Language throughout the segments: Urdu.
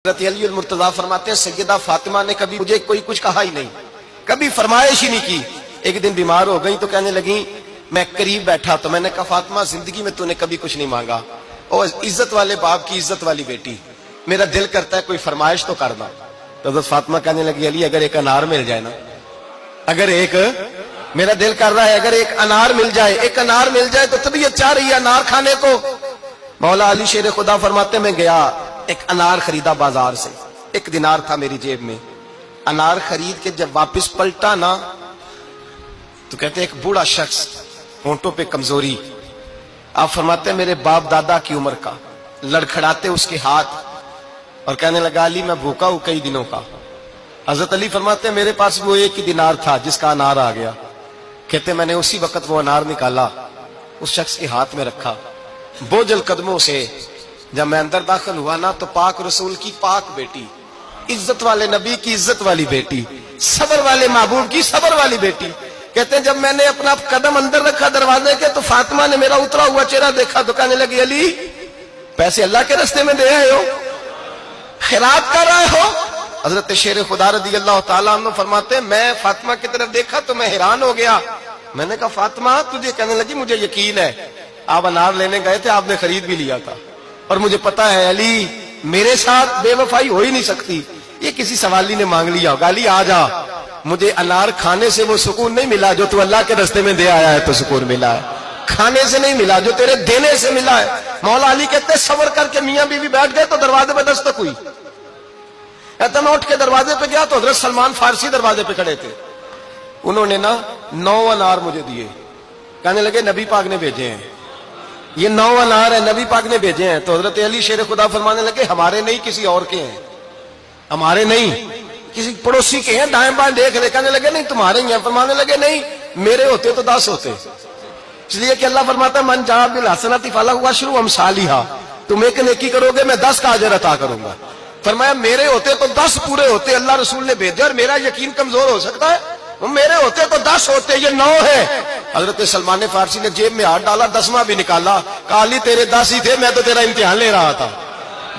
حضرت علی المرتضیٰ فرماتے ہیں سیدہ فاطمہ نے کبھی مجھے کوئی کچھ کہا ہی نہیں، کبھی فرمائش ہی نہیں کی۔ ایک دن بیمار ہو گئی تو کہنے لگی، میں قریب بیٹھا تو میں نے کہا فاطمہ زندگی میں تو نے کبھی کچھ نہیں مانگا، اور عزت والے باپ کی عزت والی بیٹی، میرا دل کرتا ہے کوئی فرمائش تو کرنا۔ تو حضرت فاطمہ کہنے لگی علی اگر ایک انار مل جائے نا، اگر ایک میرا دل کر رہا ہے اگر ایک انار مل جائے، ایک انار مل جائے تو طبیعت چاہ رہی ہے انار کھانے کو۔ مولا علی شیر خدا فرماتے میں گیا، ایک انار خریدا بازار سے، 1 دینار تھا میری جیب میں، انار خرید کے جب واپس پلٹا نا تو کہتے ایک بوڑھا شخص، ہونٹوں پہ کمزوری، آپ فرماتے ہیں میرے باپ دادا کی عمر کا، لڑکھڑاتے اس کے ہاتھ اور کہنے لگا علی میں بھوکا ہوں کئی دنوں کا۔ حضرت علی فرماتے ہیں میرے پاس وہ 1 دینار تھا جس کا انار آ گیا، کہتے میں نے اسی وقت وہ انار نکالا، اس شخص کے ہاتھ میں رکھا، بوجھل قدموں سے جب میں اندر داخل ہوا نا تو پاک رسول کی پاک بیٹی، عزت والے نبی کی عزت والی بیٹی، صبر والے محبوب کی صبر والی بیٹی، کہتے ہیں جب میں نے اپنا قدم اندر رکھا دروازے کے تو فاطمہ نے میرا اترا ہوا چہرہ دیکھا تو کہنے لگی علی پیسے اللہ کے راستے میں دے آئے ہو، خیرات کر رہے ہو۔ حضرت شیر خدا رضی اللہ تعالیٰ عنہ فرماتے ہیں میں فاطمہ کی طرف دیکھا تو میں حیران ہو گیا، میں نے کہا فاطمہ تجھے، کہنے لگی مجھے یقین ہے آپ انار لینے گئے تھے، آپ نے خرید بھی لیا تھا، اور مجھے پتا ہے علی میرے ساتھ بے وفائی ہو ہی نہیں سکتی، یہ کسی سوالی نے مانگ لیا ہوگا، علی آ جا، مجھے انار کھانے سے وہ سکون نہیں ملا جو تو اللہ کے راستے میں دے آیا ہے تو سکون ملا ہے، کھانے سے نہیں ملا جو تیرے دینے سے ملا ہے۔ مولا علی کہتے صبر کر کے میاں بیوی بیٹھ گئے تو دروازے پہ دستک ہوئی، کہتا میں اٹھ کے دروازے پہ گیا تو حضرت سلمان فارسی دروازے پہ کھڑے تھے، انہوں نے نا 9 انار مجھے دیے، کہنے لگے نبی پاک نے بھیجے ہیں، یہ 9 انار ہیں نبی پاک نے بھیجے ہیں۔ تو حضرت علی شیر خدا فرمانے لگے ہمارے نہیں کسی اور کے ہیں، ہمارے نہیں کسی پڑوسی کے ہیں، دائیں بائیں دیکھ رہے، کہنے لگے نہیں تمہارے ہی ہیں، فرمانے لگے نہیں میرے ہوتے تو 10 ہوتے، اس لیے کہ اللہ فرماتا ہے من جاء بالحسنۃ فلہ عشر امثالھا، تم ایک نیکی کرو گے میں 10 کا اجر عطا کروں گا۔ فرمایا میرے ہوتے تو 10 پورے ہوتے، اللہ رسول نے بھیجا اور میرا یقین کمزور ہو سکتا ہے، میرے ہوتے تو 10 ہوتے، یہ 9 ہے۔ حضرت سلمان فارسی نے جیب میں ہاتھ ڈالا، 10واں بھی نکالا، کہا علی تیرے 10 ہی تھے، میں تو تیرا امتحان لے رہا تھا،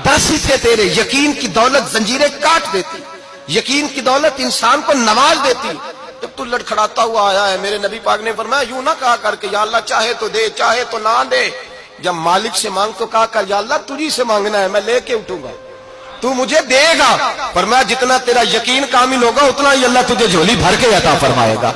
10 ہی تھے تیرے۔ یقین کی دولت زنجیریں کاٹ دیتی، یقین کی دولت انسان کو نواز دیتی۔ جب تو لڑکھڑاتا ہوا آیا ہے، میرے نبی پاک نے فرمایا یوں نہ کہا کر کے یا اللہ چاہے تو دے چاہے تو نہ دے، جب مالک سے مانگ تو کہا کر یا اللہ تجھی سے مانگنا ہے، میں لے کے اٹھوں گا، تو مجھے دے گا۔ فرمایا جتنا تیرا یقین کامل ہوگا اتنا ہی اللہ تجھے جھولی بھر کے عطا فرمائے گا۔